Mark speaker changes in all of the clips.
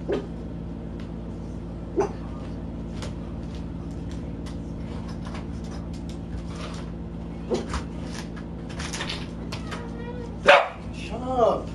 Speaker 1: Shut up.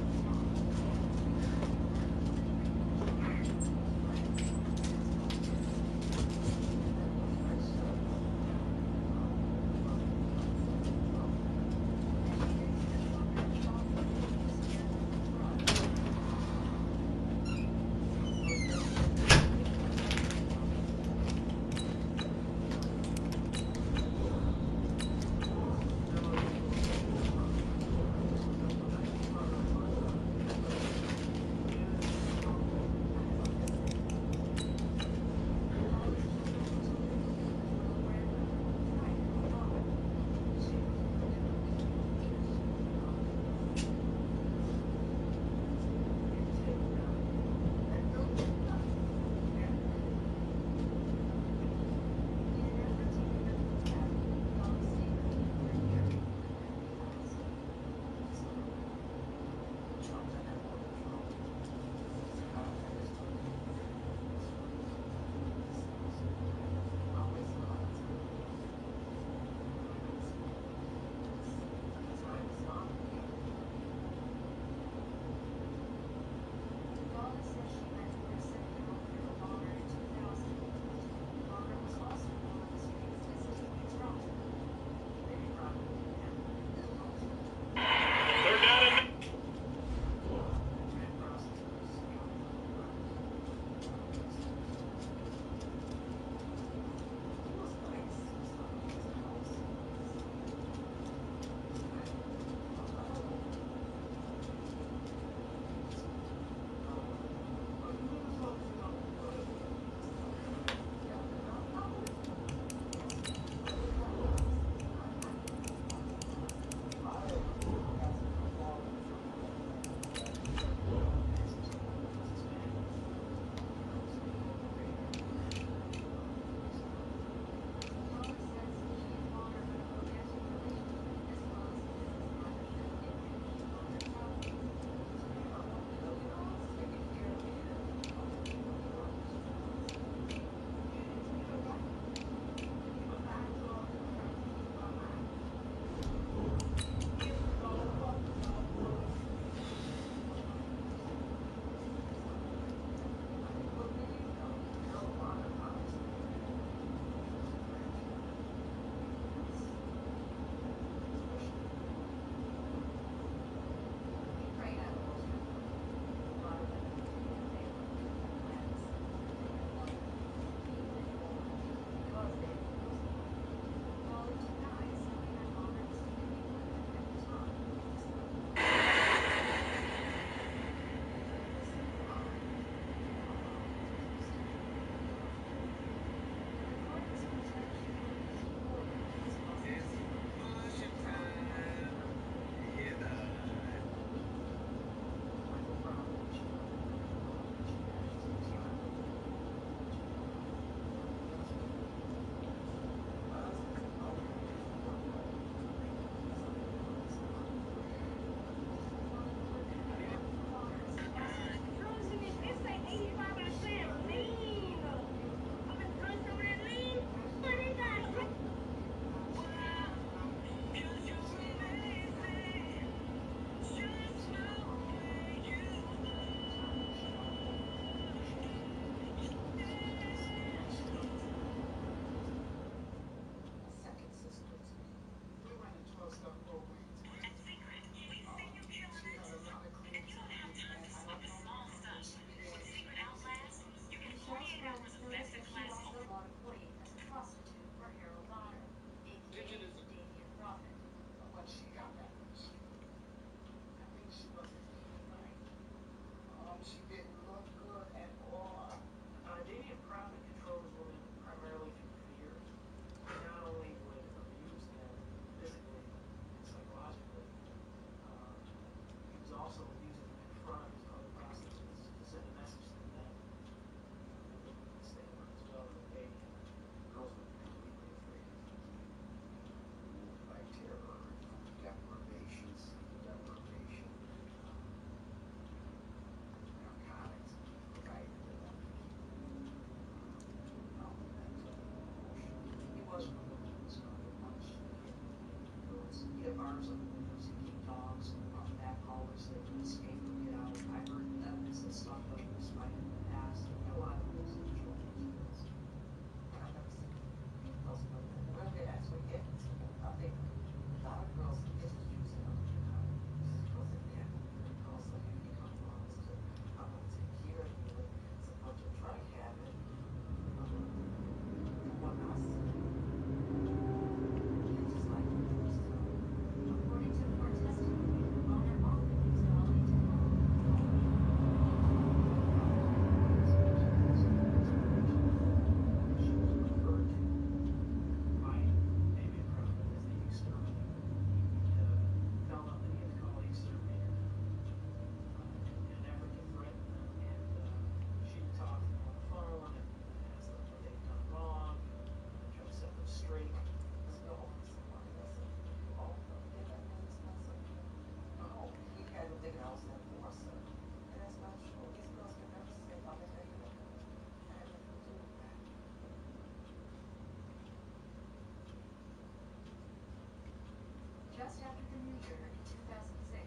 Speaker 1: year, in 2006,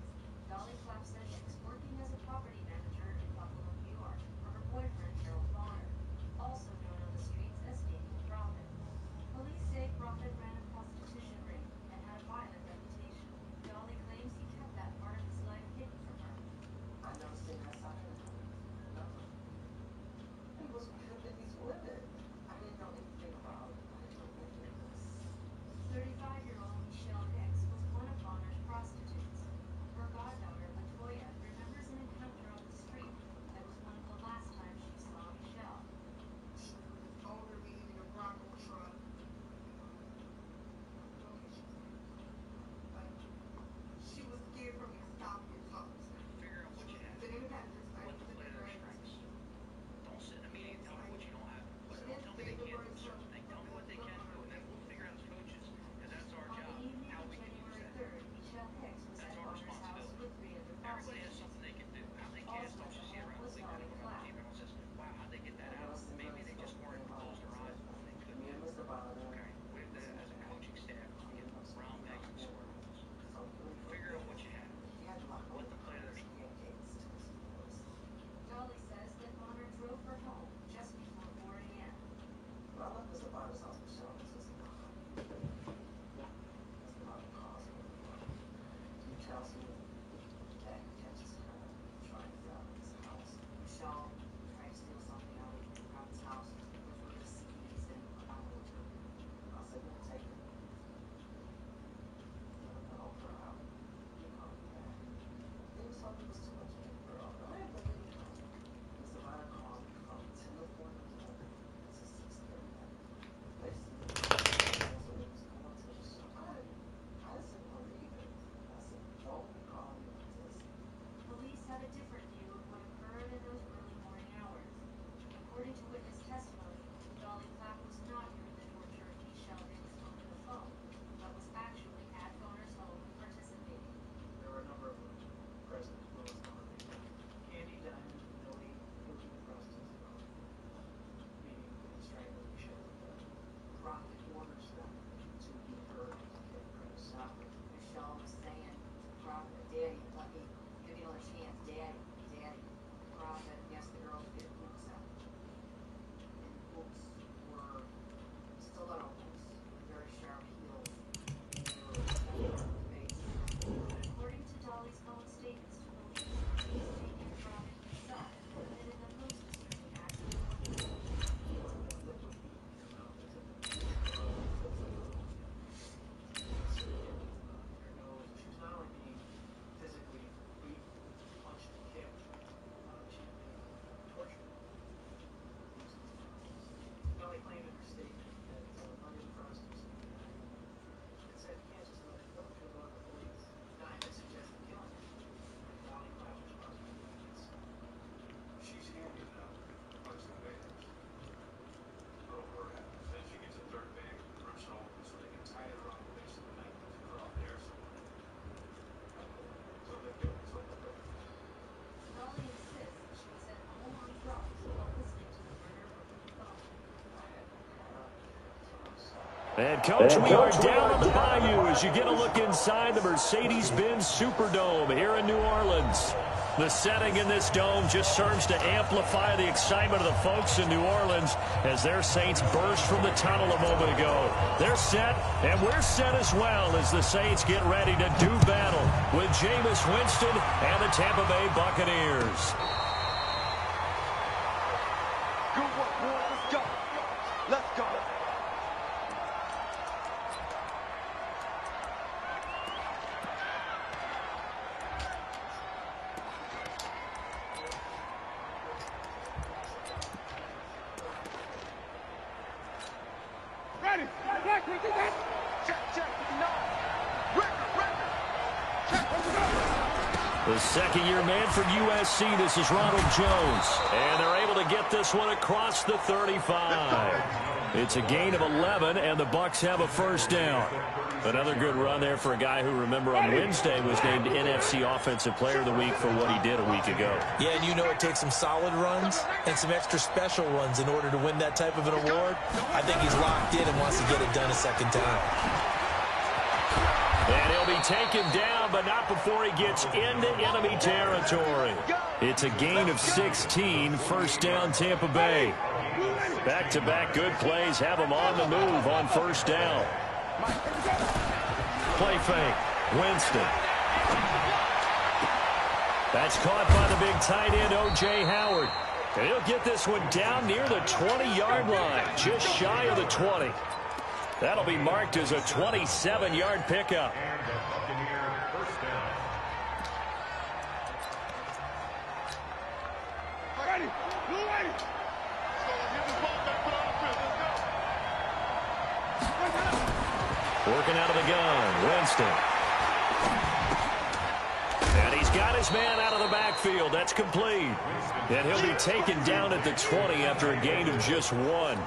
Speaker 1: Dolly Clapp said she was working as a property manager in Buffalo, New York, for her boyfriend, Harold Bonner, also known on the streets as Daniel Prophet. Police say Prophet ran a prostitution ring and had a violent reputation. Dolly claims he kept that part of his life hidden from her.
Speaker 2: I never seen that side of him. Never. He was with these women. I didn't know anything about it. I didn't know anything of this.
Speaker 1: 35-year-old Michelle Hicks was one of Bonner's prostitutes. Her goddaughter, Latoya, remembers an encounter on the street that was one of the last times she saw Michelle.
Speaker 3: She was older, being in a Bronco truck. She was scared for me to stop and talk to her.
Speaker 4: Figure out what you have.
Speaker 3: But anytime just like
Speaker 4: What the player their strengths. Don't sit in a meeting and tell me what you don't have. But don't tell me they can't do certain things. Tell me what they can do, and then we'll figure out as coaches, because that's our
Speaker 1: On
Speaker 4: job,
Speaker 1: the evening
Speaker 4: how
Speaker 1: of
Speaker 4: we can use
Speaker 1: January
Speaker 4: that.
Speaker 1: 3rd, Michelle Hicks was
Speaker 4: That's
Speaker 1: at
Speaker 4: our
Speaker 1: Bonner's house
Speaker 4: responsibility.
Speaker 1: with 3 other
Speaker 4: Everybody has
Speaker 1: prostitutes.
Speaker 4: something they can do. How they can't don't just sit around and think that everyone says, wow, how'd they get that out? Maybe they just weren't closed their eyes when they could.
Speaker 2: Me and Mr. Bonner.
Speaker 4: Okay, with the, as a coaching staff, we get around back and sort of figure out what you have.
Speaker 2: He had to lock
Speaker 4: What
Speaker 2: all
Speaker 4: the player their
Speaker 2: he had gates to his doors.
Speaker 1: Dolly says that Bonner drove her home just before 4 a.m.
Speaker 2: When I left Mr. Bonner's house, Michelle was just mom. That's a lot of cars. He tells me that he catches her trying to get out of his house. Michelle tried to steal something out of his house, which were the CDs and envelope. I said, we'll take it. Let her help her out. He called me back. He was talking was too much for her. I had to leave. Mr. Bonner called me from 10 to 4 in the morning to 6:30 at night. Basically, that's what he was going to the show. I didn't believe it. I said, don't call me like this.
Speaker 1: Police have a different view of what occurred in those early morning hours. According to witness testimony, Dolly Clapp was not hearing the torture of Michelle Hicks over the phone, but was actually at Bonner's home participating.
Speaker 5: There were a number of them present as well as Candy, Diamond, Millie, Cookie, and Frosty, meaning the strangle Michelle with the Prophet orders them to be heard to get credit.
Speaker 2: Now, Michelle was saying to Prophet, Daddy, let me give you another chance. Daddy, Daddy. Prophet asked the girl to get boots out. And the boots were stiletto boots with very sharp heels. They were
Speaker 1: According to Dolly's own statements to police, Daniel Prophet himself committed the most disturbing act of the morning.
Speaker 5: Her nose, she was not only being physically beaten, punched, and kicked, she was being tortured. Dolly claimed in her statement that under the prostitution, it said you can't just let it go, she'll go to the police. Diamond suggested killing her. Dolly Clapp was responsible for this.
Speaker 6: She's handing out a bunch of bags. Little her happens. Then she gets a third bag and rips it open so they can tie it around the base of the neck and put her off there somewhere. So they do it. So they do it.
Speaker 1: Dolly insists she was at home on drugs while listening to the murder over the phone.
Speaker 7: And coach, we are down on the bayou as you get a look inside the Mercedes-Benz Superdome here in New Orleans. The setting in this dome just serves to amplify the excitement of the folks in New Orleans as their Saints burst from the tunnel a moment ago. They're set, and we're set as well as the Saints get ready to do battle with Jameis Winston and the Tampa Bay Buccaneers.
Speaker 8: Good work, boy. Let's go. Let's go.
Speaker 3: Ready? Check, we did that.
Speaker 8: Check. No. Record. Check.
Speaker 7: The second-year man from USC, this is Ronald Jones. And they're able to get this one across the 35. It's a gain of 11, and the Bucs have a first down. Another good run there for a guy who, remember, on Wednesday was named NFC Offensive Player of the Week for what he did a week ago.
Speaker 9: Yeah, and you know it takes some solid runs and some extra special runs in order to win that type of an award. I think he's locked in and wants to get it done a second time.
Speaker 7: And he'll be be taken down, but not before he gets into enemy territory. It's a gain of 16, first down Tampa Bay. Back-to-back good plays have him on the move on first down. Play fake. Winston. That's caught by the big tight end, O.J. Howard. And he'll get this one down near the 20-yard line, just shy of the 20. That'll be marked as a 27-yard pickup. Working out of the gun, Winston. And he's got his man out of the backfield. That's complete. And he'll be taken down at the 20 after a gain of just 1.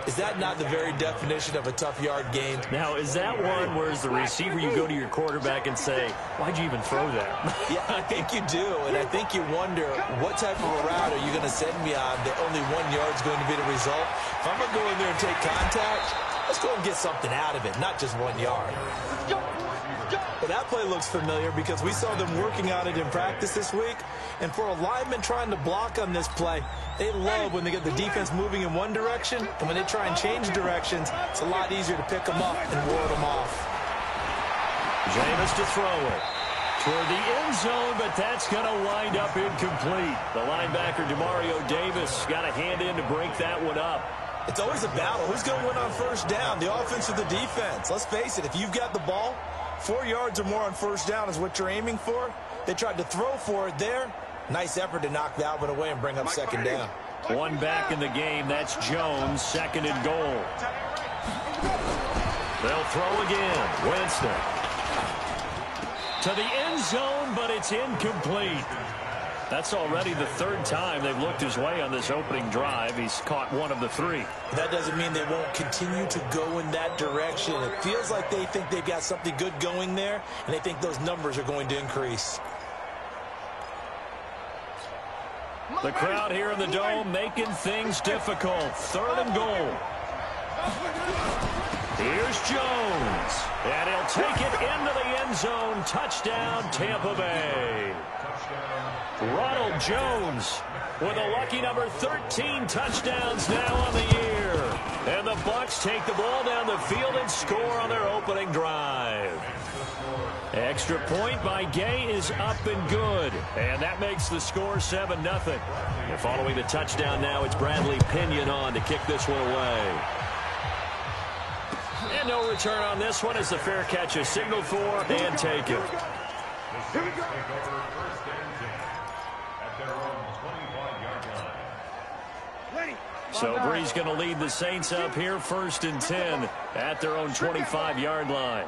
Speaker 9: Is that not the very definition of a tough yard gain?
Speaker 7: Now, is that one where as the receiver you go to your quarterback and say, why'd you even throw that?
Speaker 9: Yeah, I think you do. And I think you wonder, what type of a route are you going to send me on that only 1 yard's going to be the result? If I'm going to go in there and take contact, let's go and get something out of it, not just 1 yard. But that play looks familiar because we saw them working on it in practice this week. And for a lineman trying to block on this play, they love when they get the defense moving in one direction. And when they try and change directions, it's a lot easier to pick them up and ward them off.
Speaker 7: Jameis to throw it toward the end zone, but that's going to wind up incomplete. The linebacker, Demario Davis, got a hand in to break that one up.
Speaker 9: It's always a battle. Who's going to win on first down, the offense or the defense? Let's face it, if you've got the ball, 4 yards or more on first down is what you're aiming for. They tried to throw for it there. Nice effort to knock that one away and bring up second down.
Speaker 7: One back in the game. That's Jones, second and goal. They'll throw again. Winston to the end zone, but it's incomplete. That's already the 3rd time they've looked his way on this opening drive. He's caught 1 of the 3.
Speaker 9: That doesn't mean they won't continue to go in that direction. It feels like they think they've got something good going there, and they think those numbers are going to increase.
Speaker 7: The crowd here in the Dome making things difficult. 3rd and goal. Here's Jones. And he'll take it into the end zone. Touchdown, Tampa Bay. Ronald Jones with a lucky number 13 touchdowns now on the year. And the Bucs take the ball down the field and score on their opening drive. Extra point by Gay is up and good. And that makes the score 7-0. And following the touchdown now, it's Bradley Pinion on to kick this one away. And no return on this one as the fair catch is signaled for and taken.
Speaker 10: Here we go.
Speaker 7: So Bree's going to lead the Saints up here 1st and 10 at their own 25-yard line.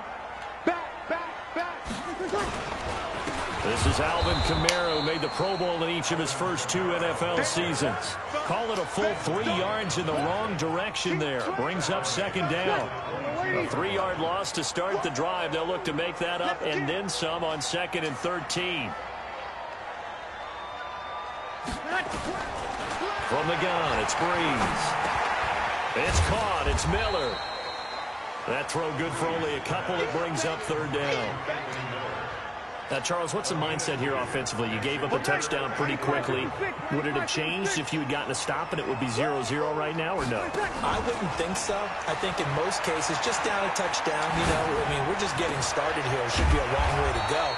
Speaker 7: This is Alvin Kamara, who made the Pro Bowl in each of his first 2 NFL seasons. Call it a full 3 yards in the wrong direction there. Brings up second down. A 3-yard loss to start the drive. They'll look to make that up and then some on 2nd and 13. From the gun, it's Breeze. It's caught. It's Miller. That throw good for only a couple. It brings up 3rd down. Now, Charles, what's the mindset here offensively? You gave up a touchdown pretty quickly. Would it have changed if you had gotten a stop and it would be 0-0 right now, or no?
Speaker 9: I wouldn't think so. I think in most cases, just down a touchdown, we're just getting started here. It should be a long way to go.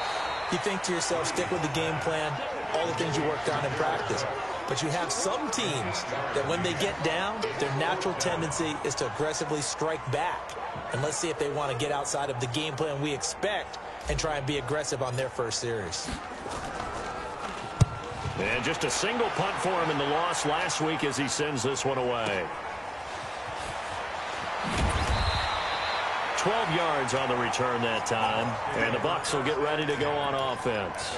Speaker 9: You think to yourself, stick with the game plan, all the things you worked on in practice. But you have some teams that when they get down, their natural tendency is to aggressively strike back. And let's see if they want to get outside of the game plan we expect and try and be aggressive on their first series.
Speaker 7: And just a single punt for him in the loss last week as he sends this one away. 12 yards on the return that time. And the Bucs will get ready to go on offense.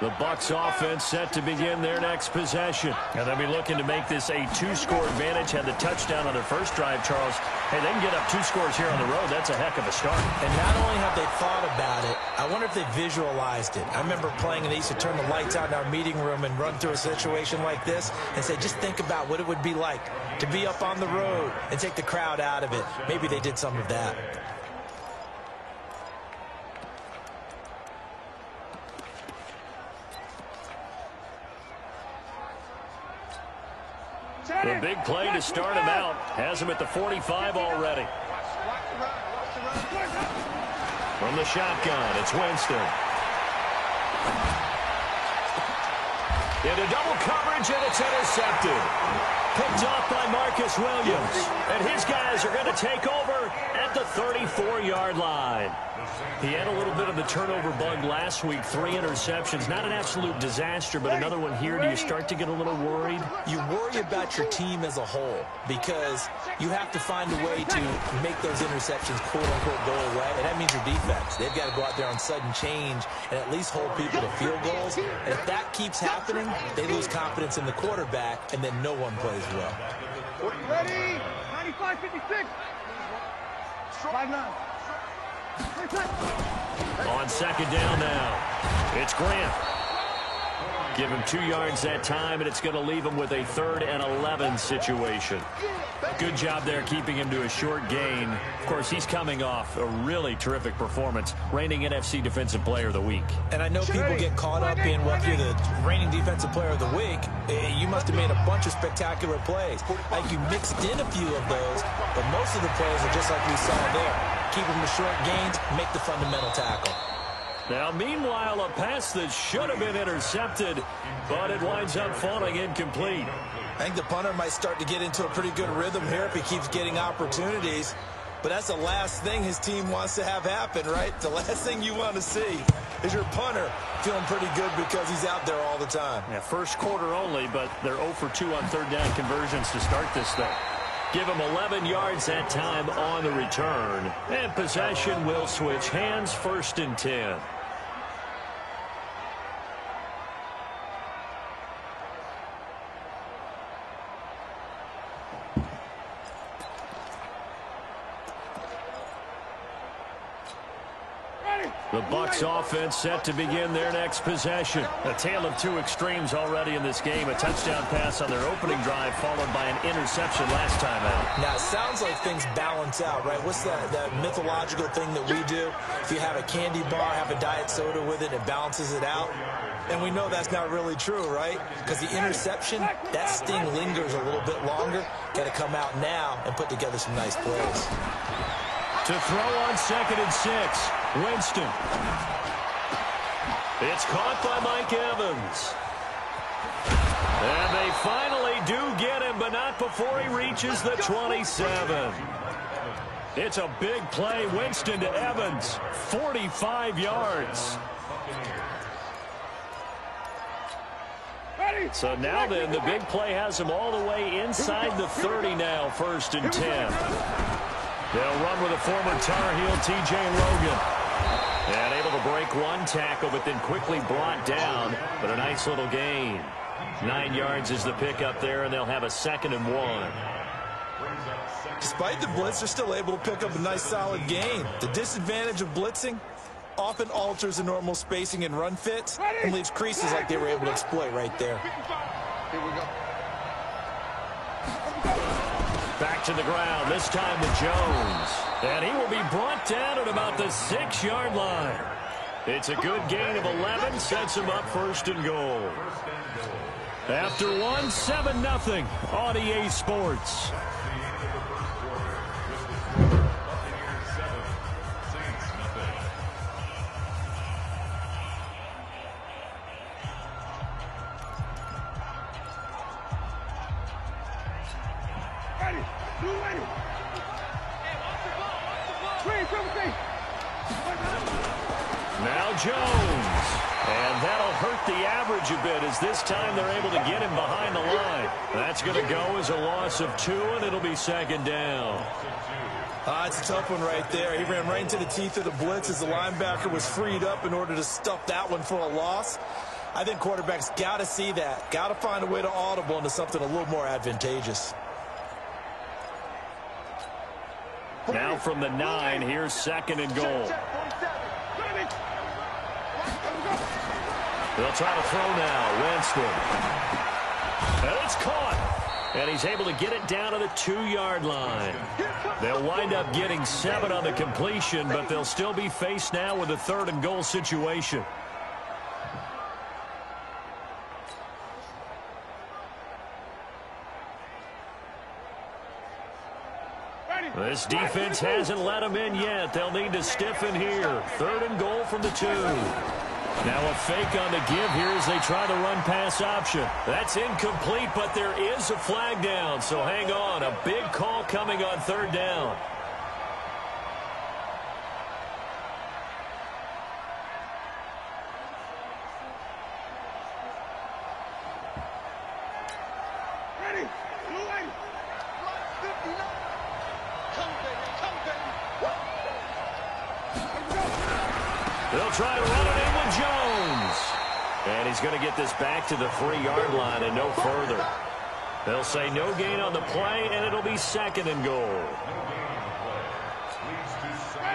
Speaker 7: The Bucs offense set to begin their next possession. And they'll be looking to make this a 2-score advantage. Had the touchdown on their first drive, Charles. Hey, they can get up 2 scores here on the road. That's a heck of a start.
Speaker 9: And not only have they thought about it, I wonder if they visualized it. I remember playing and they used to turn the lights out in our meeting room and run through a situation like this and say, just think about what it would be like to be up on the road and take the crowd out of it. Maybe they did some of that.
Speaker 7: The big play to start him out has him at the 45 already. From the shotgun, it's Winston. Into double coverage, and it's intercepted. Picked off by Marcus Williams. And his guys are going to take over at the 34-yard line. He had a little bit of the turnover bug last week, 3 interceptions. Not an absolute disaster, but another one here. Do you start to get a little worried?
Speaker 9: You worry about your team as a whole because you have to find a way to make those interceptions, quote-unquote, go away, and that means your defense. They've got to go out there on sudden change and at least hold people to field goals. And if that keeps happening, they lose confidence in the quarterback, and then no one plays well.
Speaker 8: Ready? 95, 56. 5-9.
Speaker 7: On second down now, it's Grant. Give him 2 yards that time, and it's going to leave him with a 3rd and 11 situation. Good job there keeping him to a short gain. Of course, he's coming off a really terrific performance, reigning NFC Defensive Player of the Week.
Speaker 9: And I know people get caught up in what you're the reigning Defensive Player of the Week. You must have made a bunch of spectacular plays. Like you mixed in a few of those, but most of the plays are just like we saw there. Keep them to short gains, make the fundamental tackle.
Speaker 7: Now, meanwhile, a pass that should have been intercepted, but it winds up falling incomplete.
Speaker 9: I think the punter might start to get into a pretty good rhythm here if he keeps getting opportunities. But that's the last thing his team wants to have happen, right? The last thing you want to see is your punter feeling pretty good because he's out there all the time.
Speaker 7: Yeah, first quarter only, but they're 0 for 2 on 3rd down conversions to start this thing. Give him 11 yards that time on the return. And possession will switch hands, 1st and 10. The Bucs offense set to begin their next possession. A tale of 2 extremes already in this game. A touchdown pass on their opening drive followed by an interception last time out.
Speaker 9: Now, it sounds like things balance out, right? What's that mythological thing that we do? If you have a candy bar, have a diet soda with it, it balances it out. And we know that's not really true, right? Because the interception, that sting lingers a little bit longer. Got to come out now and put together some nice plays.
Speaker 7: To throw on 2nd and 6, Winston. It's caught by Mike Evans. And they finally do get him, but not before he reaches the 27. It's a big play. Winston to Evans, 45 yards. So now then, the big play has him all the way inside the 30 now, 1st and 10. They'll run with a former Tar Heel, T.J. Logan. And able to break 1 tackle, but then quickly brought down. But a nice little gain. 9 yards is the pickup there, and they'll have a 2nd and 1.
Speaker 9: Despite the blitz, they're still able to pick up a nice, solid gain. The disadvantage of blitzing often alters the normal spacing and run fits and leaves creases like they were able to exploit right there.
Speaker 8: Here we go.
Speaker 7: Back to the ground, this time to Jones. And he will be brought down at about the 6-yard line. It's a good gain of 11, sets him up 1st and goal. After 1, 7-0 on EA Sports. Now Jones. And that'll hurt the average a bit as this time they're able to get him behind the line. That's going to go as a loss of 2, and it'll be 2nd down.
Speaker 9: It's a tough one right there. He ran right into the teeth of the blitz as the linebacker was freed up in order to stuff that one for a loss. I think quarterbacks got to see that. Got to find a way to audible into something a little more advantageous.
Speaker 7: Now from the 9, here's 2nd and goal. They'll try to throw now. Winston. And it's caught. And he's able to get it down to the 2-yard line. They'll wind up getting 7 on the completion, but they'll still be faced now with a 3rd and goal situation. This defense hasn't let them in yet. They'll need to stiffen here. 3rd and goal from the 2. Now a fake on the give here as they try the run-pass option. That's incomplete, but there is a flag down, so hang on. A big call coming on 3rd down.
Speaker 8: Ready?
Speaker 7: They'll try to run it in with Jones. And he's going to get this back to the 3-yard line and no further. They'll say no gain on the play, and it'll be 2nd and goal.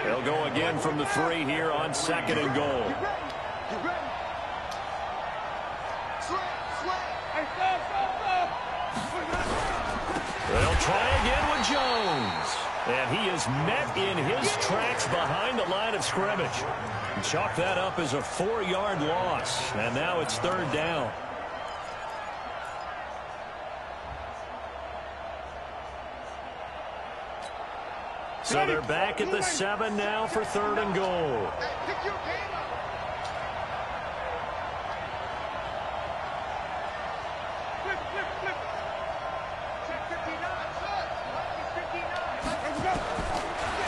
Speaker 7: They'll go again from the 3 here on 2nd and goal. They'll try again with Jones. And he is met in his tracks behind the line of scrimmage. Chalk that up as a 4-yard loss. And now it's 3rd down. So they're back at the 7 now for 3rd and goal.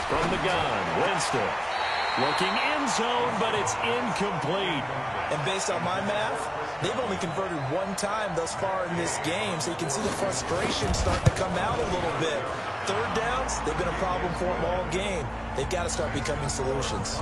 Speaker 7: From the gun, Winston. Looking end zone, but it's incomplete.
Speaker 9: And based on my math, they've only converted 1 time thus far in this game, so you can see the frustration starting to come out a little bit. 3rd downs, they've been a problem for them all game. They've got to start becoming solutions.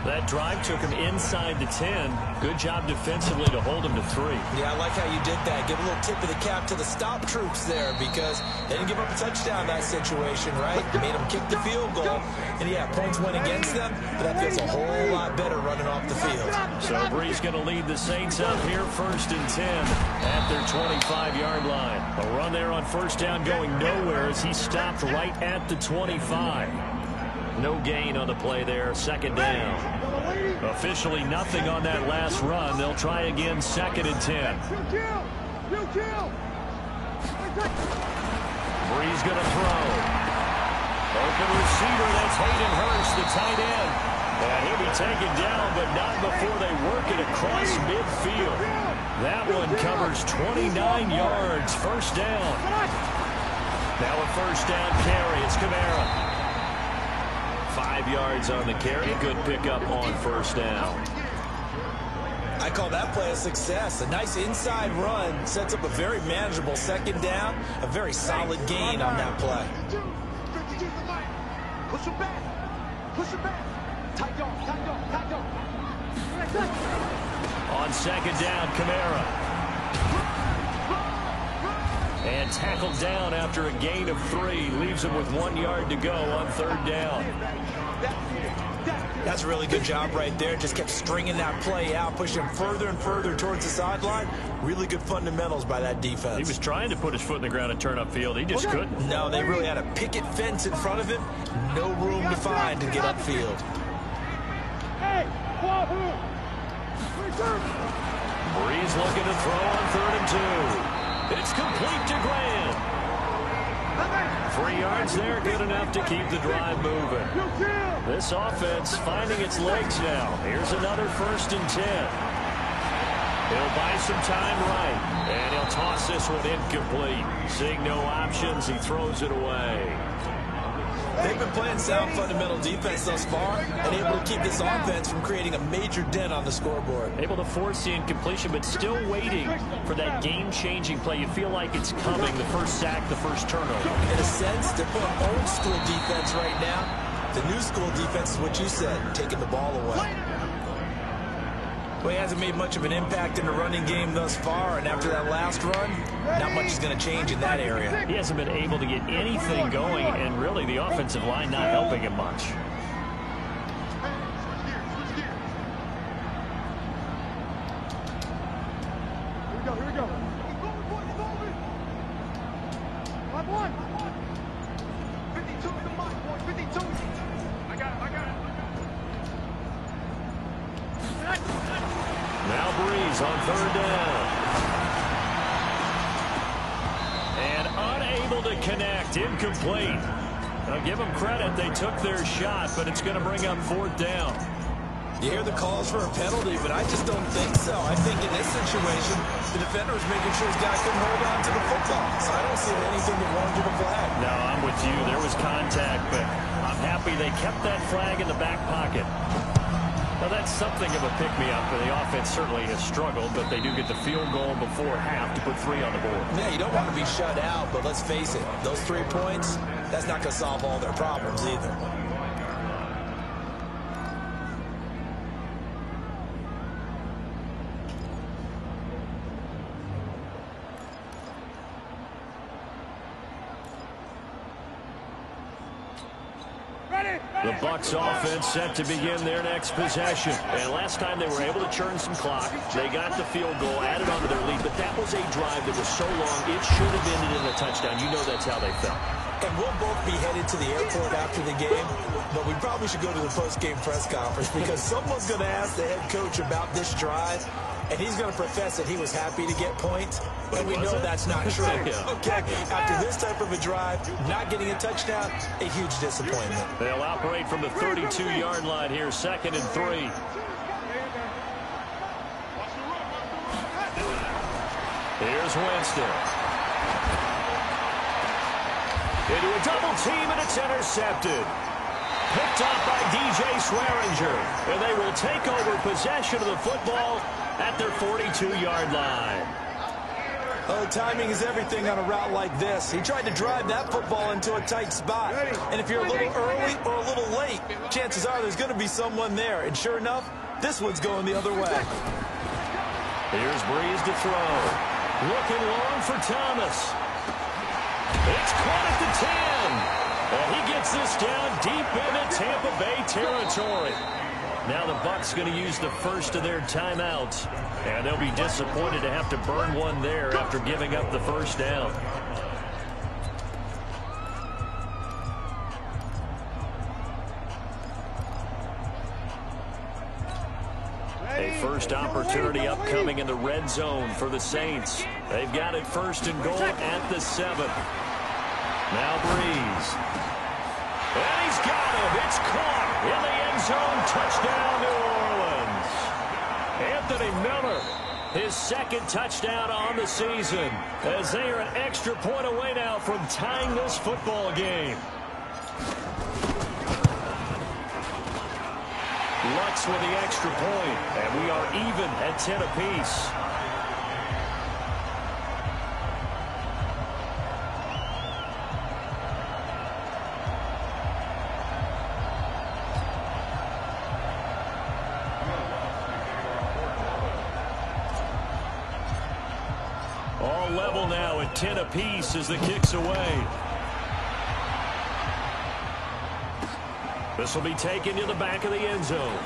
Speaker 7: That drive took him inside the 10. Good job defensively to hold him to 3.
Speaker 9: Yeah, I like how you did that. Give a little tip of the cap to the stop troops there because they didn't give up a touchdown in that situation, right? Made them kick the field goal. And, yeah, points went against them, but that feels a whole lot better running off the field.
Speaker 7: So Brees going to lead the Saints out here 1st and 10 at their 25-yard line. A run there on 1st down going nowhere as he stopped right at the 25. No gain on the play there, 2nd down. Officially nothing on that last run. They'll try again 2nd and 10. Brees going to throw. Open receiver, that's Hayden Hurst, the tight end. And he'll be taken down, but not before they work it across midfield. That one covers 29 yards, 1st down. Now a 1st down carry, it's Kamara. 5 yards on the carry. Good pickup on 1st down.
Speaker 9: I call that play a success. A nice inside run sets up a very manageable 2nd down. A very solid gain on that play.
Speaker 8: Push him back. Push him back. Tight dog. Tight dog. Tight dog.
Speaker 7: On 2nd down, Kamara. And tackled down after a gain of 3. Leaves him with 1 yard to go on 3rd down.
Speaker 9: That's a really good job right there. Just kept stringing that play out, pushing further and further towards the sideline. Really good fundamentals by that defense.
Speaker 7: He was trying to put his foot in the ground and turn upfield. He just couldn't.
Speaker 9: No, they really had a picket fence in front of him. No room to find to get upfield.
Speaker 8: Hey,
Speaker 7: Brees looking to throw on 3rd and 2. It's complete to Grant. 3 yards there, good enough to keep the drive moving. This offense finding its legs now. Here's another 1st and 10. He'll buy some time right, and he'll toss this one incomplete. Seeing no options, he throws it away.
Speaker 9: They've been playing sound fundamental defense thus far and able to keep this offense from creating a major dent on the scoreboard.
Speaker 7: Able to force the incompletion, but still waiting for that game-changing play. You feel like it's coming, the 1st sack, the 1st turnover.
Speaker 9: In a sense, they're playing old school defense right now. The new school defense is what you said, taking the ball away. Well, he hasn't made much of an impact in the running game thus far, and after that last run, not much is going to change in that area.
Speaker 7: He hasn't been able to get anything going, and really the offensive line not helping him much.
Speaker 8: go, here we go. Line one. 52 to the mark, boy, 52. I got it.
Speaker 7: Now Breeze on third down. And unable to connect, incomplete. I'll give them credit, they took their shot, but it's going to bring up fourth down.
Speaker 9: You hear the calls for a penalty, but I just don't think so. I think in this situation, the defender was making sure his guy couldn't hold on to the football. So I don't see anything that warranted a flag.
Speaker 7: No, I'm with you. There was contact, but I'm happy they kept that flag in the back pocket. Well, that's something of a pick-me-up, and the offense certainly has struggled, but they do get the field goal before half to put 3 on the board.
Speaker 9: Yeah, you don't want to be shut out, but let's face it, those 3 points, that's not going to solve all their problems either.
Speaker 7: The Bucs offense set to begin their next possession. And last time they were able to churn some clock. They got the field goal, added on to their lead, but that was a drive that was so long, it should have ended in a touchdown. You know that's how they felt.
Speaker 9: And we'll both be headed to the airport after the game, but we probably should go to the post-game press conference because someone's going to ask the head coach about this drive, and he's going to profess that he was happy to get points, and we know that's not true. Okay, after this type of a drive, not getting a touchdown, a huge disappointment.
Speaker 7: They'll operate from the 32-yard line here, 2nd and 3. Here's Winston. Into a double team, and it's intercepted. Picked off by DJ Swearinger. And they will take over possession of the football at their 42-yard line.
Speaker 9: Oh, timing is everything on a route like this. He tried to drive that football into a tight spot. And if you're a little early or a little late, chances are there's going to be someone there. And sure enough, this one's going the other way.
Speaker 7: Here's Breeze to throw. Looking long for Thomas. It's caught at the 10. And he gets this down deep into Tampa Bay territory. Now the Bucs going to use the first of their timeouts. And they'll be disappointed to have to burn one there after giving up the first down. A first opportunity upcoming in the red zone for the Saints. They've got it 1st and goal at the 7. Now Breeze. And he's got him. It's caught in the end zone. Touchdown, New Orleans. Anthony Miller, his 2nd touchdown on the season, as they are an extra point away now from tying this football game. Lutz with the extra point, and we are even at 10 apiece. All level now at 10 apiece as the kick's away. This will be taken to the back of the end zone.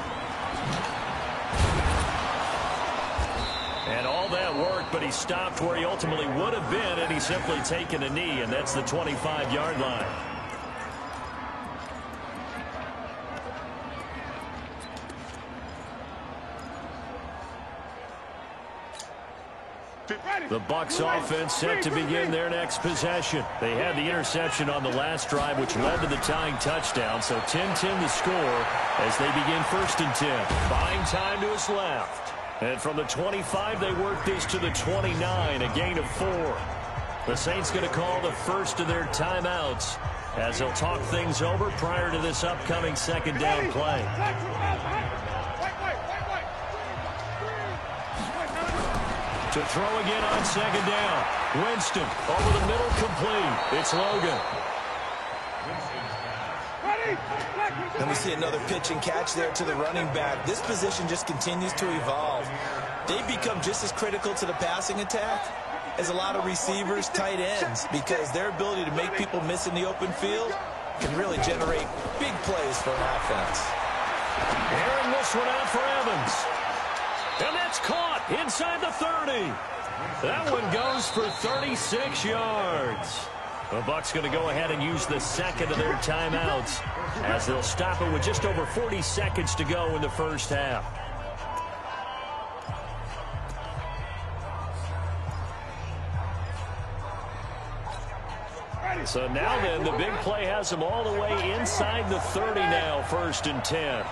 Speaker 7: And all that worked, but he stopped where he ultimately would have been, and he's simply taken a knee, and that's the 25-yard line. The Bucs offense set to begin their next possession. They had the interception on the last drive, which led to the tying touchdown. So 10-10 the score as they begin 1st and 10. Buying time to his left. And from the 25, they work this to the 29, a gain of 4. The Saints going to call the first of their timeouts as they'll talk things over prior to this upcoming 2nd down play. To throw again on 2nd down. Winston over the middle, complete. It's Logan.
Speaker 9: And we see another pitch and catch there to the running back. This position just continues to evolve. They become just as critical to the passing attack as a lot of receivers, tight ends, because their ability to make people miss in the open field can really generate big plays for an offense.
Speaker 7: Airing this one out for Evans. And that's caught inside the 30. That one goes for 36 yards. The Bucs going to go ahead and use the second of their timeouts as they'll stop it with just over 40 seconds to go in the first half. So now then, the big play has them all the way inside the 30 now, 1st and 10.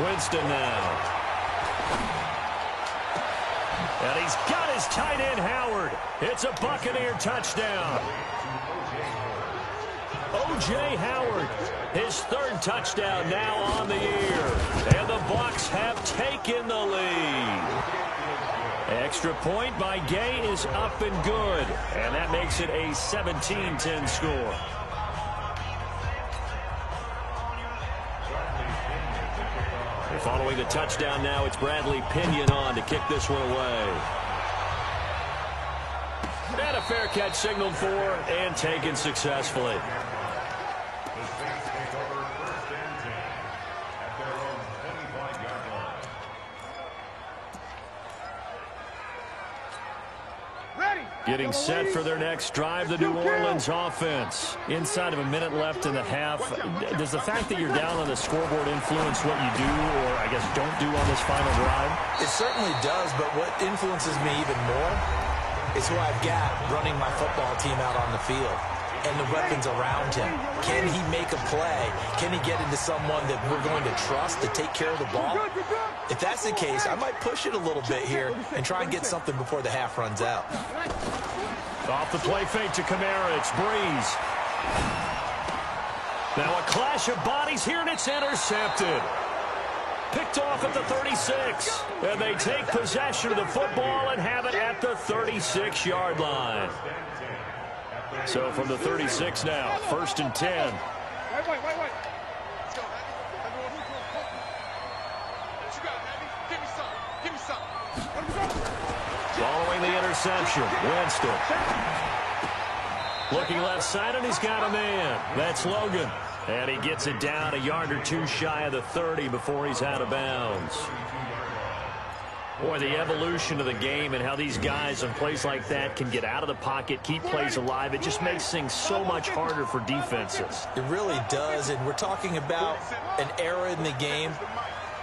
Speaker 7: Winston now. And he's got his tight end, Howard. It's a Buccaneer touchdown. O.J. Howard, his 3rd touchdown now on the year. And the Bucs have taken the lead. Extra point by Gay is up and good. And that makes it a 17-10 score. Following the touchdown now, it's Bradley Pinion on to kick this one away. And a fair catch signaled for and taken successfully.
Speaker 10: The Saints take over 1st and 10 at their own 25-yard line.
Speaker 7: Getting set for their next drive, the New Orleans offense. Inside of a minute left in the half. Does the fact that you're down on the scoreboard influence what you do, or I guess don't do on this final drive?
Speaker 9: It certainly does, but what influences me even more is who I've got running my football team out on the field and the weapons around him. Can he make a play? Can he get into someone that we're going to trust to take care of the ball? If that's the case, I might push it a little bit here and try and get something before the half runs out.
Speaker 7: Off the play fake to Kamara, it's Breeze. Now a clash of bodies here, and it's intercepted. Picked off at the 36. And they take possession of the football and have it at the 36-yard line. So from the 36 now, 1st and 10.
Speaker 8: Wait. Let's go, Abby. What you got, Abby? Give me some.
Speaker 7: Following the interception, Winston. Looking left side, and he's got a man. That's Logan. And he gets it down a yard or two shy of the 30 before he's out of bounds. Boy, the evolution of the game and how these guys on plays like that can get out of the pocket, keep plays alive, it just makes things so much harder for defenses.
Speaker 9: It really does, and we're talking about an era in the game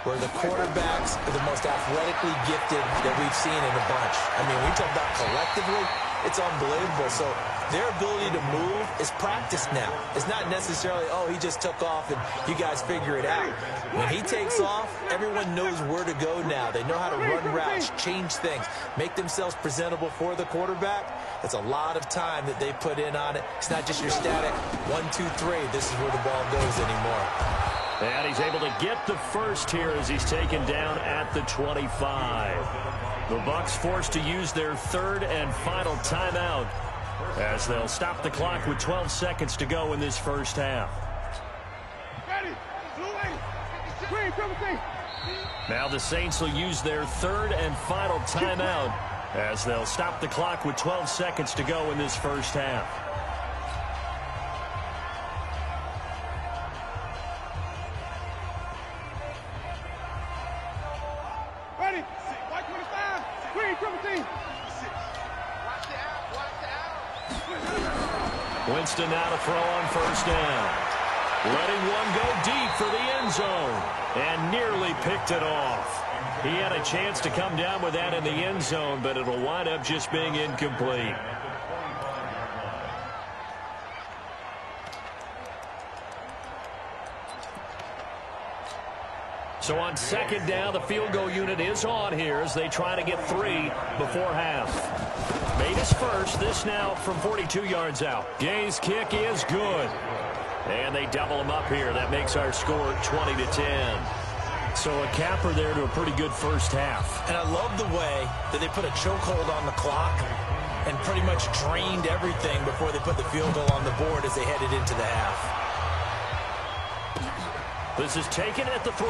Speaker 9: where the quarterbacks are the most athletically gifted that we've seen in a bunch. I mean, we talk about collectively, it's unbelievable. So their ability to move is practiced now. It's not necessarily, oh, he just took off and you guys figure it out. When he takes off, everyone knows where to go now. They know how to run routes, change things, make themselves presentable for the quarterback. It's a lot of time that they put in on it. It's not just your static 1, 2, 3. This is where the ball goes anymore.
Speaker 7: And he's able to get the first here as he's taken down at the 25. The Bucs forced to use their 3rd and final timeout as they'll stop the clock with 12 seconds to go in this first half. Now the Saints will use their 3rd and final timeout as they'll stop the clock with 12 seconds to go in this first half. Winston now to throw on 1st down. Letting one go deep for the end zone. And nearly picked it off. He had a chance to come down with that in the end zone, but it'll wind up just being incomplete. So on 2nd down, the field goal unit is on here as they try to get 3 before half. Made his first, this now from 42 yards out. Gay's kick is good. And they double him up here. That makes our score 20-10. So a capper there to a pretty good first half.
Speaker 9: And I love the way that they put a chokehold on the clock and pretty much drained everything before they put the field goal on the board as they headed into the half.
Speaker 7: This is taken at the 3.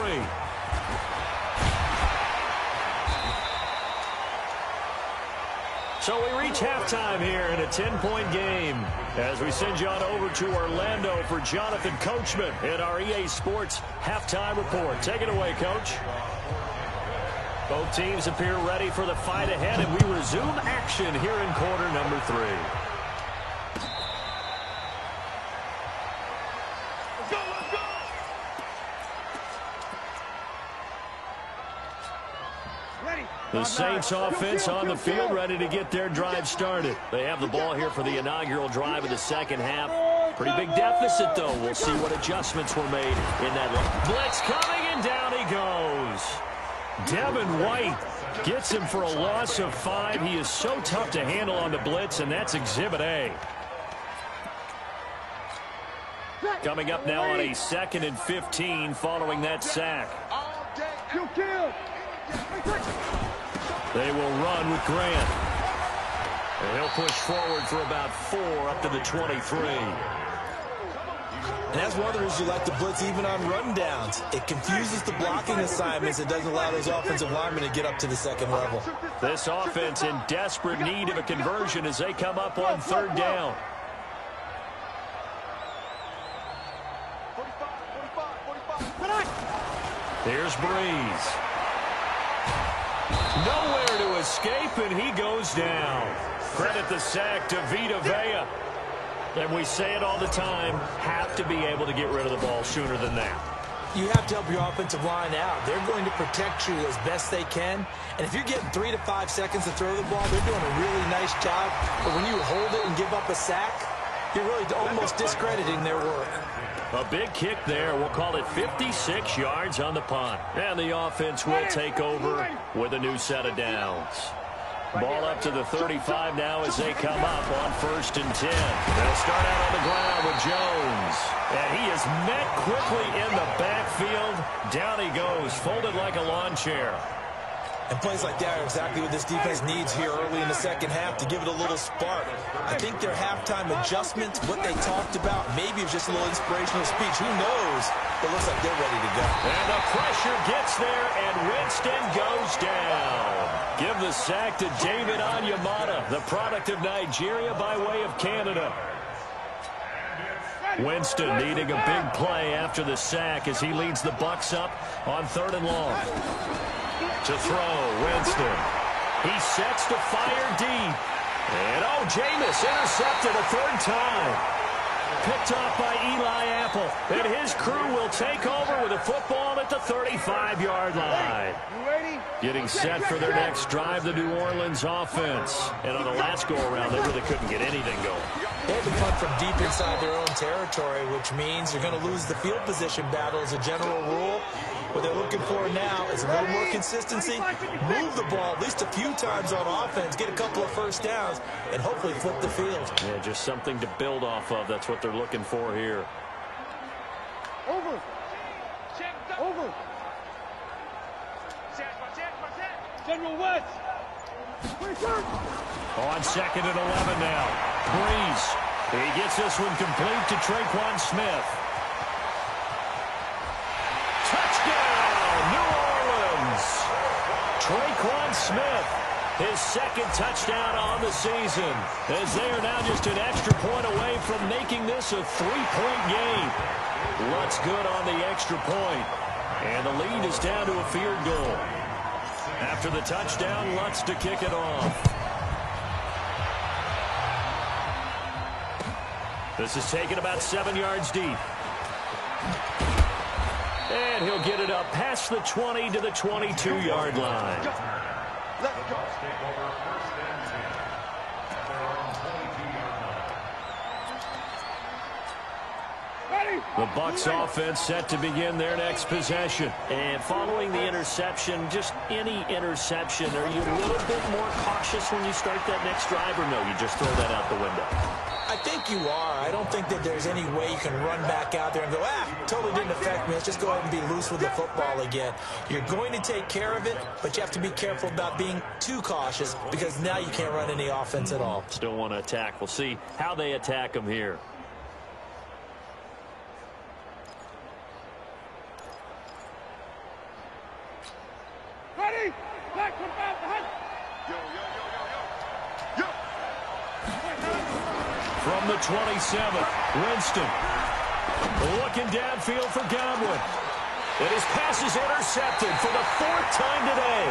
Speaker 7: So we reach halftime here in a 10-point game as we send you on over to Orlando for Jonathan Coachman in our EA Sports Halftime Report. Take it away, Coach. Both teams appear ready for the fight ahead, and we resume action here in quarter number 3. The Saints offense on the field, ready to get their drive started. They have the ball here for the inaugural drive of the second half. Pretty big deficit, though. We'll see what adjustments were made in that one. Blitz coming, and down he goes. Devin White gets him for a loss of 5. He is so tough to handle on the blitz, and that's Exhibit A. Coming up now on a 2nd and 15 following that sack. They will run with Grant. And he'll push forward for about 4 up to the 23.
Speaker 9: And that's one of the reasons you like to blitz even on rundowns. It confuses the blocking assignments. It doesn't allow those offensive linemen to get up to the second level.
Speaker 7: This offense in desperate need of a conversion as they come up on 3rd down. Here's Breeze. Nowhere to escape, and he goes down. Credit the sack to Vita Vea. And we say it all the time, have to be able to get rid of the ball sooner than that.
Speaker 9: You have to help your offensive line out. They're going to protect you as best they can. And if you're getting 3 to 5 seconds to throw the ball, they're doing a really nice job. But when you hold it and give up a sack, you're really almost discrediting their work.
Speaker 7: A big kick there. We'll call it 56 yards on the punt. And the offense will take over with a new set of downs. Ball up to the 35 now as they come up on 1st and 10. They'll start out on the ground with Jones. And he is met quickly in the backfield. Down he goes, folded like a lawn chair.
Speaker 9: And plays like that are exactly what this defense needs here early in the second half to give it a little spark. I think their halftime adjustments, what they talked about, maybe it was just a little inspirational speech. Who knows? But it looks like they're ready to go.
Speaker 7: And the pressure gets there, and Winston goes down. Give the sack to David Onyemata, the product of Nigeria by way of Canada. Winston needing a big play after the sack as he leads the Bucs up on 3rd and long. To throw, Winston. He sets to fire deep. And, Jameis intercepted a 3rd time. Picked off by Eli Apple. And his crew will take over with a football at the 35-yard line. Getting set for their next drive, the New Orleans offense. And on the last go-around, they really couldn't get anything going.
Speaker 9: They had to punt from deep inside their own territory, which means they're going to lose the field position battle as a general rule. What they're looking for now is a little more consistency, move the ball at least a few times on offense, get a couple of first downs, and hopefully flip the field.
Speaker 7: Yeah, just something to build off of. That's what they're looking for here.
Speaker 8: Over. General West.
Speaker 7: On 2nd and 11 now. Breeze. He gets this one complete to Traquan Smith. Touchdown, New Orleans. Traquan Smith, his 2nd touchdown on the season, as they are now just an extra point away from making this a 3-point game. Lutz good on the extra point, and the lead is down to a field goal. After the touchdown, Lutz to kick it off. This is taken about 7 yards deep. And he'll get it up past the 20 to the 22-yard line.
Speaker 8: Let's go.
Speaker 7: The Bucs offense set to begin their next possession. And following the interception, just any interception, are you a little bit more cautious when you start that next drive, or no, you just throw that out the window?
Speaker 9: I think you are. I don't think that there's any way you can run back out there and go, totally didn't affect me. Let's just go ahead and be loose with the football again. You're going to take care of it, but you have to be careful about being too cautious because now you can't run any offense at all.
Speaker 7: Still want to attack. We'll see how they attack them here.
Speaker 8: Ready? Back from behind. Yo.
Speaker 7: the 27th. Winston looking downfield for Godwin. And his pass is intercepted for the 4th time today.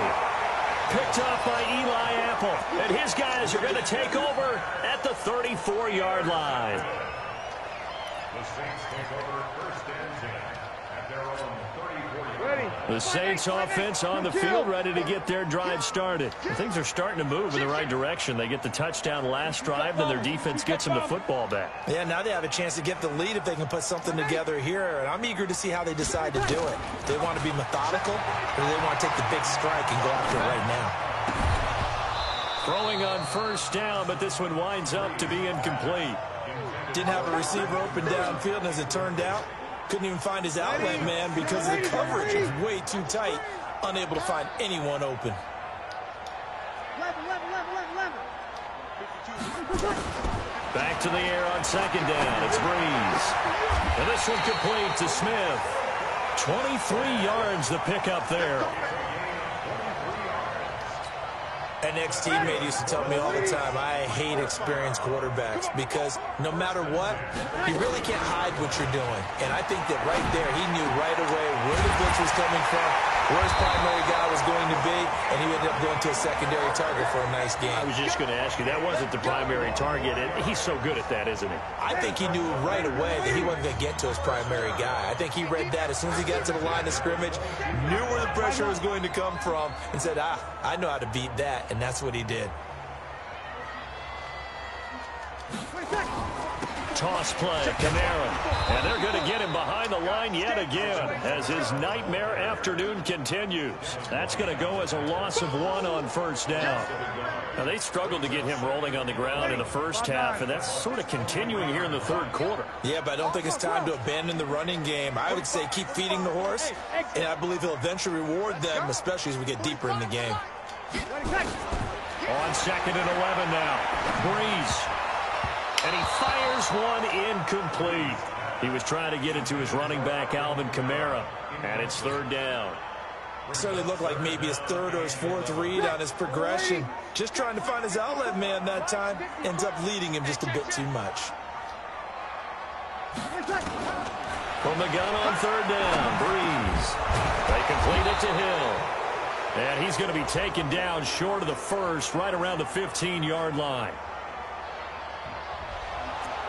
Speaker 7: Picked off by Eli Apple. And his guys are going to take over at the 34-yard line.
Speaker 10: The Saints take over 1st and 10 at their own 34-yard.
Speaker 7: The Saints offense on the field, ready to get their drive started. Things are starting to move in the right direction. They get the touchdown last drive, then their defense gets them the football back.
Speaker 9: Yeah, now they have a chance to get the lead if they can put something together here. And I'm eager to see how they decide to do it. Do they want to be methodical, or do they want to take the big strike and go after it right now?
Speaker 7: Throwing on 1st down, but this one winds up to be incomplete.
Speaker 9: Didn't have a receiver open downfield, and as it turned out, couldn't even find his outlet man because the coverage was way too tight, unable to find anyone open.
Speaker 7: Back to the air on 2nd down. It's Breeze. And this one complete to Smith. 23 yards the pickup there.
Speaker 9: An ex-teammate used to tell me all the time, I hate experienced quarterbacks because no matter what, you really can't hide what you're doing. And I think that right there, he knew right away where the blitz was coming from, where his primary guy was going to be, and he ended up going to a secondary target for a nice game.
Speaker 7: I was just going to ask you, that wasn't the primary target, and he's so good at that, isn't he?
Speaker 9: I think he knew right away that he wasn't going to get to his primary guy. I think he read that as soon as he got to the line of scrimmage, knew where the pressure was going to come from, and said, I know how to beat that, and that's what he did.
Speaker 7: Toss play, Kamara. And they're going to get him behind the line yet again as his nightmare afternoon continues. That's going to go as a loss of 1 on 1st down. Now, they struggled to get him rolling on the ground in the first half, and that's sort of continuing here in the 3rd quarter.
Speaker 9: Yeah, but I don't think it's time to abandon the running game. I would say keep feeding the horse, and I believe he'll eventually reward them, especially as we get deeper in the game.
Speaker 7: On 2nd and 11 now. Breeze. And he fires one incomplete. He was trying to get it to his running back, Alvin Kamara. And it's 3rd down.
Speaker 9: It certainly looked like maybe his 3rd or his 4th read on his progression. Just trying to find his outlet man that time. Ends up leading him just a bit too much.
Speaker 7: From the gun on 3rd down. Breeze. They complete it to Hill. And he's going to be taken down short of the 1st, right around the 15-yard line.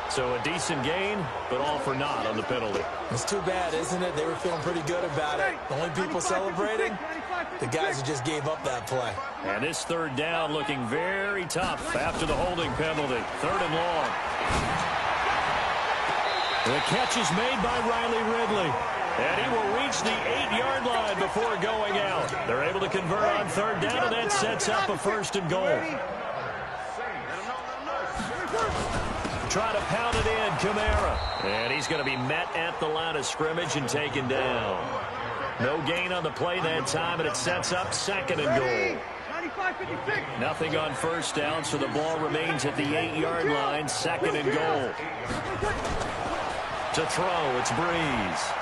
Speaker 7: So a decent gain, but all for naught on the penalty.
Speaker 9: It's too bad, isn't it? They were feeling pretty good about it. The only people celebrating, the guys who just gave up that play.
Speaker 7: And this 3rd down looking very tough after the holding penalty. 3rd and long. The catch is made by Riley Ridley. And he will reach the 8-yard line before going out. They're able to convert on 3rd down, and that sets up a 1st and goal. Try to pound it in, Kamara. And he's going to be met at the line of scrimmage and taken down. No gain on the play that time, and it sets up 2nd and goal. Nothing on 1st down, so the ball remains at the 8-yard line. 2nd and goal. To throw, it's Breeze.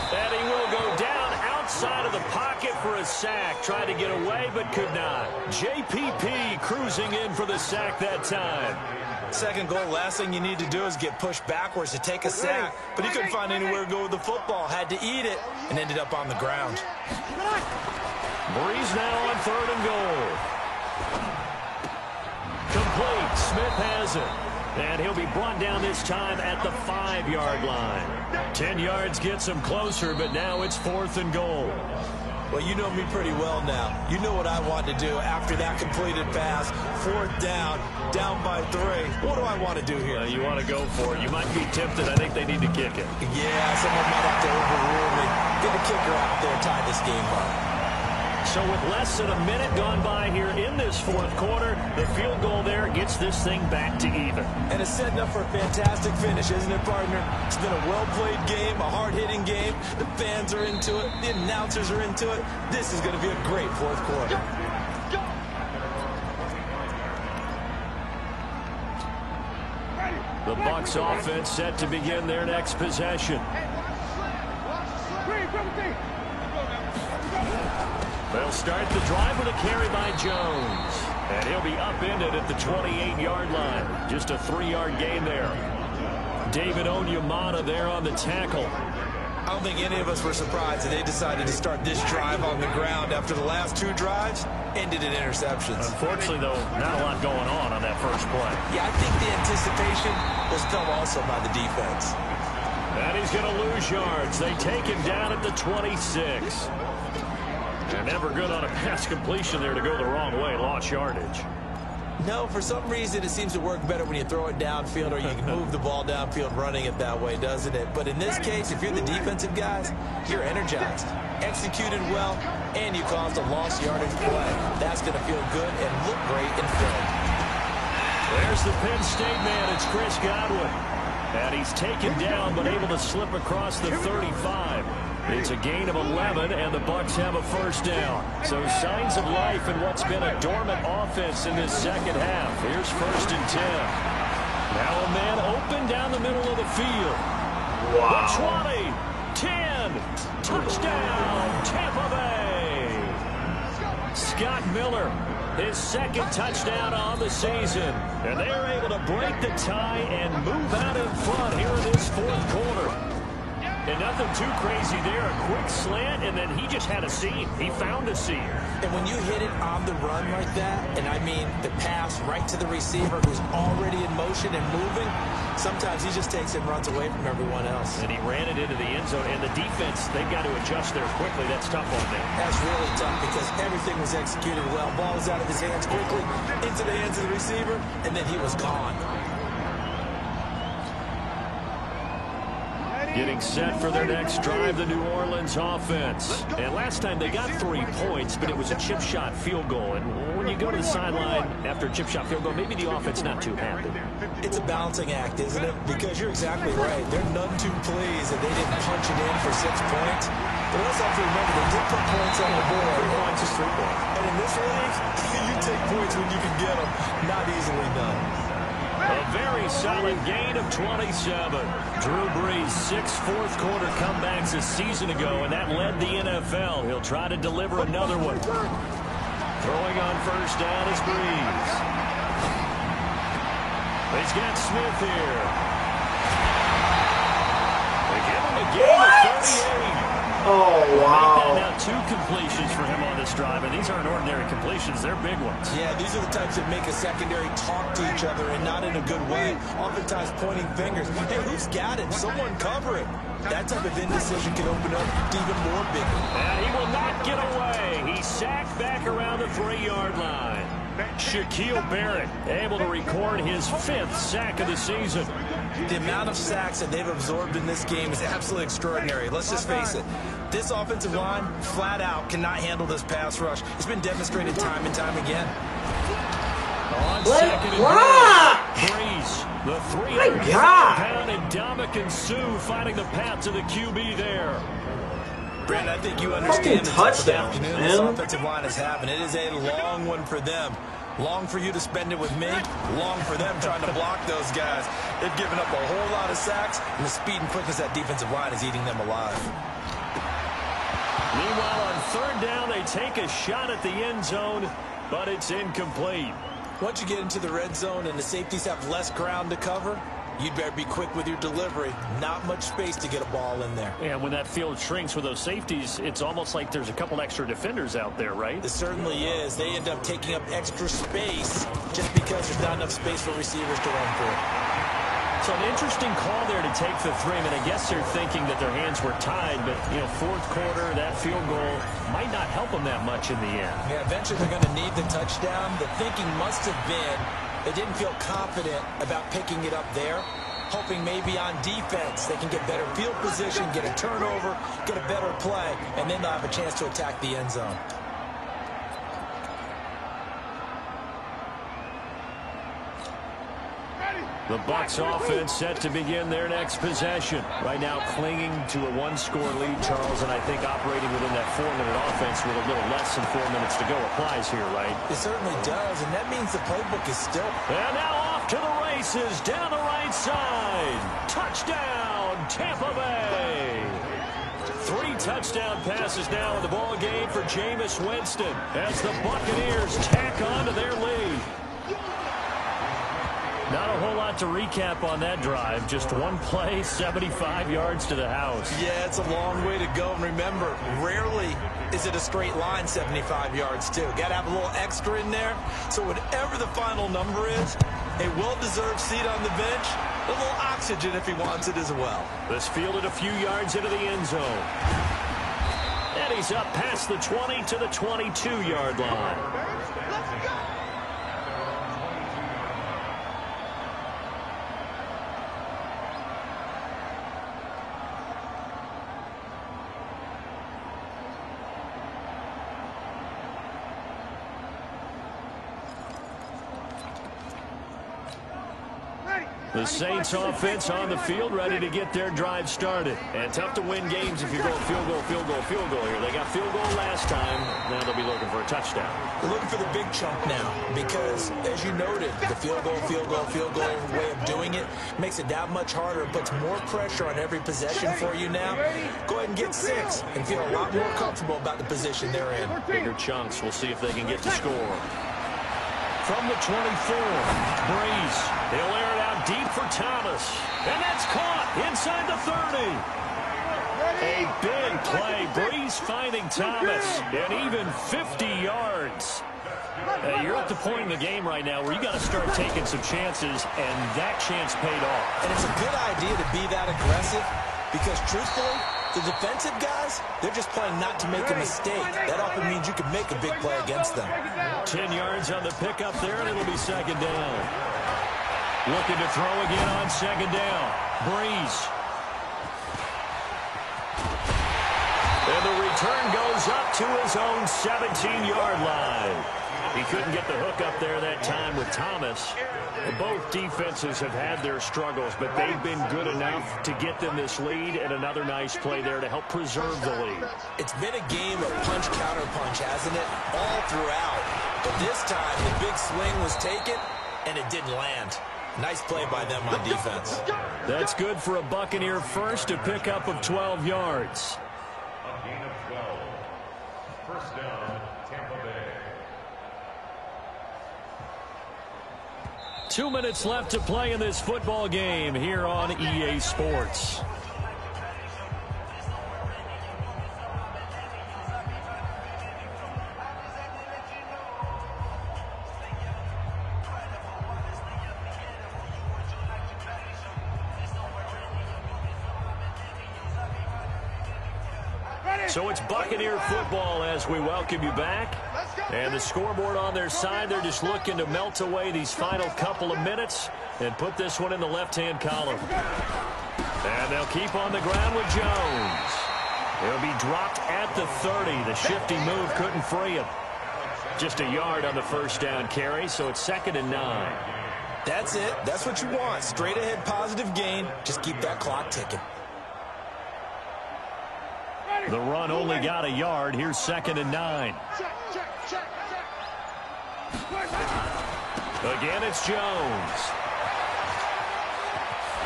Speaker 7: And he will go down outside of the pocket for a sack. Tried to get away, but could not. JPP cruising in for the sack that time.
Speaker 9: 2nd goal, last thing you need to do is get pushed backwards to take a sack. But he couldn't find anywhere to go with the football. Had to eat it and ended up on the ground.
Speaker 7: Breeze now on 3rd and goal. Complete. Smith has it. And he'll be brought down this time at the 5-yard line. 10 yards gets him closer, but now it's 4th and goal.
Speaker 9: Well, you know me pretty well now. You know what I want to do after that completed pass. 4th down, down by 3. What do I want to do here?
Speaker 7: You want to go for it. You might be tempted. I think they need to kick it.
Speaker 9: Yeah, someone might have to overrule me. Get the kicker out there, tie this game up.
Speaker 7: So with less than a minute gone by here in this 4th quarter, the field goal there gets this thing back to even.
Speaker 9: And it's setting up for a fantastic finish, isn't it, partner? It's been a well-played game, a hard-hitting game. The fans are into it. The announcers are into it. This is going to be a great 4th quarter.
Speaker 7: The Bucs offense set to begin their next possession. They'll start the drive with a carry by Jones. And he'll be upended at the 28-yard line. Just a 3-yard gain there. David Onyemata there on the tackle.
Speaker 9: I don't think any of us were surprised that they decided to start this drive on the ground after the last 2 drives ended in interceptions.
Speaker 7: Unfortunately, though, not a lot going on that first play.
Speaker 9: Yeah, I think the anticipation was felt also by the defense.
Speaker 7: And he's going to lose yards. They take him down at the 26. They're never good on a pass completion there to go the wrong way. Lost yardage.
Speaker 9: No, for some reason it seems to work better when you throw it downfield or you can move the ball downfield running it that way, doesn't it? But in this case, if you're the defensive guys, you're energized, executed well, and you caused a lost yardage play. That's going to feel good and look great in film.
Speaker 7: There's the Penn State man. It's Chris Godwin. And he's taken down but able to slip across the 35. It's a gain of 11, and the Bucs have a first down. So signs of life in what's been a dormant offense in this second half. Here's 1st and 10. Now a man open down the middle of the field. Wow. The 20, 10, touchdown, Tampa Bay. Scott Miller, his 2nd touchdown on the season. And they're able to break the tie and move out in front here in this 4th quarter. And nothing too crazy there. A quick slant, and then he just had a seam. He found a seam.
Speaker 9: And when you hit it on the run like that, and I mean the pass right to the receiver who's already in motion and moving, sometimes he just takes it and runs away from everyone else.
Speaker 7: And he ran it into the end zone. And the defense, they've got to adjust there quickly. That's tough on them.
Speaker 9: That's really tough because everything was executed well. Ball was out of his hands quickly, into the hands of the receiver, and then he was gone.
Speaker 7: Getting set for their next drive, the New Orleans offense. And last time they got 3 points, but it was a chip shot field goal. And when you go to the sideline after a chip shot field goal, maybe the offense not too happy.
Speaker 9: It's a balancing act, isn't it? Because you're exactly right. They're none too pleased that they didn't punch it in for 6 points. But also have to remember they did put points on the board.
Speaker 7: 3 points is 3 points.
Speaker 9: And in this league, you take points when you can get them. Not easily done.
Speaker 7: A very solid gain of 27. Drew Brees, 6 fourth-quarter comebacks a season ago, and that led the NFL. He'll try to deliver another one. Throwing on first down is Brees. He's got Smith here. They give him a gain of 38.
Speaker 11: Oh, wow.
Speaker 7: Now 2 completions for him on this drive, and these aren't ordinary completions. They're big ones.
Speaker 9: Yeah, these are the types that make a secondary talk to each other and not in a good way, oftentimes pointing fingers. Hey, who's got it? Someone cover it. That type of indecision can open up to even more bigger.
Speaker 7: And he will not get away. He's sacked back around the 3-yard line. Shaquille Barrett able to record his 5th sack of the season.
Speaker 9: The amount of sacks that they've absorbed in this game is absolutely extraordinary. Let's just face it. This offensive line, flat out, cannot handle this pass rush. It's been demonstrated time and time again.
Speaker 7: On 2nd and goal, Brees, the 300-pound Ndamukong Suh finding the path to the QB there.
Speaker 9: Brandon, I think you understand the type of afternoon this
Speaker 11: man.
Speaker 9: offensive line is having. It is a long one for them. Long for you to spend it with me. Long for them trying to block those guys. They've given up a whole lot of sacks, and the speed and quickness of that defensive line is eating them alive.
Speaker 7: Meanwhile, on 3rd down, they take a shot at the end zone, but it's incomplete.
Speaker 9: Once you get into the red zone and the safeties have less ground to cover, you'd better be quick with your delivery. Not much space to get a ball in there.
Speaker 7: And when that field shrinks with those safeties, it's almost like there's a couple extra defenders out there, right?
Speaker 9: It certainly is. They end up taking up extra space just because there's not enough space for receivers to run through.
Speaker 7: So an interesting call there to take the 3. I mean, I guess they're thinking that their hands were tied, but, 4th quarter, that field goal might not help them that much in the end.
Speaker 9: Yeah, eventually they're going to need the touchdown. The thinking must have been they didn't feel confident about picking it up there, hoping maybe on defense they can get better field position, get a turnover, get a better play, and then they'll have a chance to attack the end zone.
Speaker 7: The Bucs offense set to begin their next possession. Right now clinging to a 1-score lead, Charles, and I think operating within that 4-minute offense with a little less than 4 minutes to go applies here, right?
Speaker 9: It certainly does, and that means the playbook is still...
Speaker 7: And now off to the races, down the right side. Touchdown, Tampa Bay! 3 touchdown passes now in the ball game for Jameis Winston as the Buccaneers tack on to their lead. Not a whole lot to recap on that drive. Just one play, 75 yards to the house.
Speaker 9: Yeah, it's a long way to go. And remember, rarely is it a straight line 75 yards, too. Got to have a little extra in there. So whatever the final number is, a well-deserved seat on the bench, a little oxygen if he wants it as well.
Speaker 7: This fielded a few yards into the end zone. And he's up past the 20 to the 22-yard line.
Speaker 8: Let's go.
Speaker 7: The Saints offense on the field, ready to get their drive started. And tough to win games if you're going field goal, field goal, field goal here. They got field goal last time. Now they'll be looking for a touchdown.
Speaker 9: They're looking for the big chunk now because, as you noted, the field goal way of doing it makes it that much harder. It puts more pressure on every possession for you now. Go ahead and get 6 and feel a lot more comfortable about the position they're in.
Speaker 7: Bigger chunks. We'll see if they can get to score. From the 24, Breeze. He'll air it out deep for Thomas. And that's caught inside the 30. A big play. Breeze finding Thomas. And even 50 yards. You're at the point in the game right now where you got to start taking some chances, and that chance paid off.
Speaker 9: And it's a good idea to be that aggressive because, truthfully, the defensive guys, they're just playing not to make a mistake. That often means you can make a big play against them.
Speaker 7: 10 yards on the pickup there, and it'll be second down. Looking to throw again on second down. Breeze. And the return goes up to his own 17-yard line. He couldn't get the hook up there that time with Thomas. Both defenses have had their struggles, but they've been good enough to get them this lead, and another nice play there to help preserve the lead.
Speaker 9: It's been a game of punch-counter-punch, hasn't it? All throughout. But this time, the big swing was taken, and it didn't land. Nice play by them on defense.
Speaker 7: That's good for a Buccaneer first, a pickup of 12 yards.
Speaker 10: A gain of 12. First down, Tampa Bay.
Speaker 7: 2 minutes left to play in this football game here on EA Sports. So it's Buccaneer football as we welcome you back. And the scoreboard on their side, they're just looking to melt away these final couple of minutes and put this one in the left-hand column. And they'll keep on the ground with Jones. He'll be dropped at the 30. The shifty move couldn't free him. Just a yard on the first down carry, so it's 2nd and 9.
Speaker 9: That's it. That's what you want. Straight ahead positive gain. Just keep that clock ticking.
Speaker 7: The run only got a yard. Here's 2nd and 9. Again, it's Jones.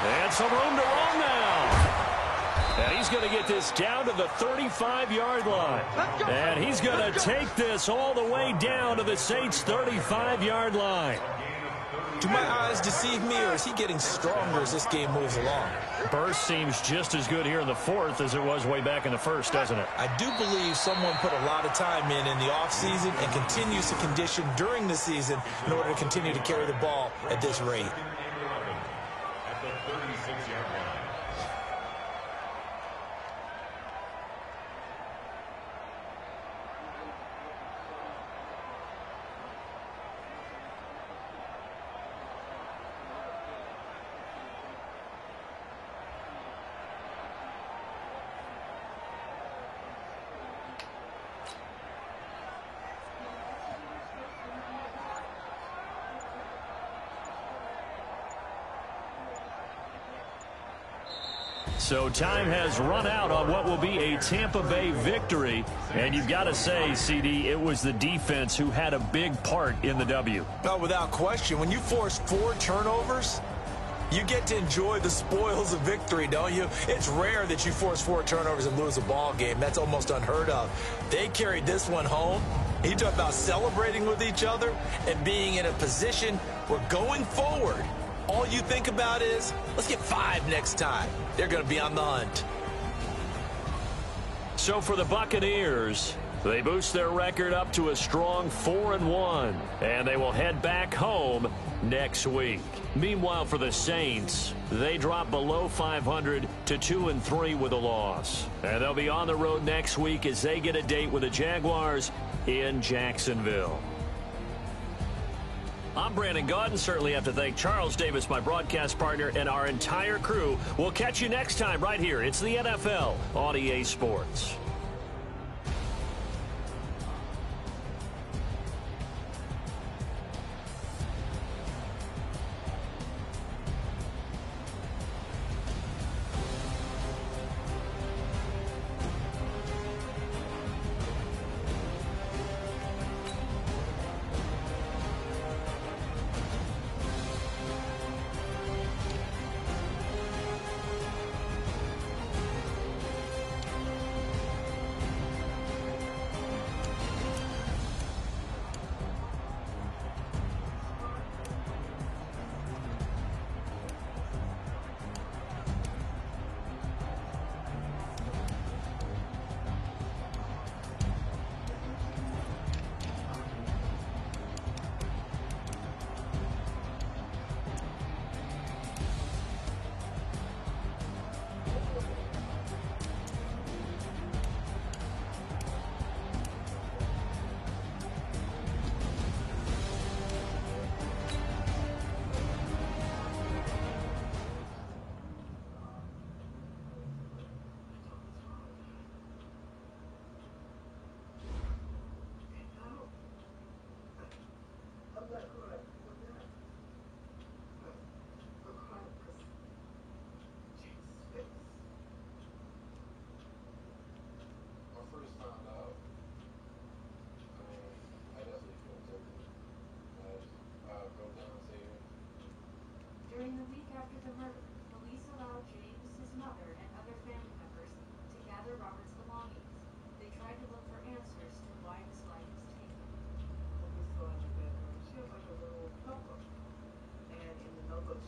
Speaker 7: And some room to run now. And he's going to get this down to the 35-yard line. And he's going to take this all the way down to the Saints' 35-yard line.
Speaker 9: Do my eyes deceive me, or is he getting stronger as this game moves along?
Speaker 7: Burst seems just as good here in the 4th as it was way back in the 1st, doesn't it?
Speaker 9: I do believe someone put a lot of time in the offseason and continues to condition during the season in order to continue to carry the ball at this rate.
Speaker 10: At the 36-yard line.
Speaker 7: So time has run out on what will be a Tampa Bay victory. And you've got to say, CD, it was the defense who had a big part in the W.
Speaker 9: No, without question. When you force 4 turnovers, You get to enjoy the spoils of victory, don't you? It's rare that you force 4 turnovers and lose a ball game. That's almost unheard of. They carried this one home. You talk about celebrating with each other and being in a position where going forward, all you think about is, let's get 5 next time. They're going to be on the hunt.
Speaker 7: So for the Buccaneers, they boost their record up to a strong 4-1, and they will head back home next week. Meanwhile, for the Saints, they drop below 500 to 2-3 with a loss. And they'll be on the road next week as they get a date with the Jaguars in Jacksonville. I'm Brandon Gaudin. Certainly have to thank Charles Davis, my broadcast partner, and our entire crew. We'll catch you next time right here. It's the NFL on EA Sports.
Speaker 1: During the week after the murder, police allowed James, his mother, and other family members to gather Robert's belongings. They tried to look for answers to why his life was taken.
Speaker 2: When we saw in the bedroom, she has like a little notebook. And in the notebook,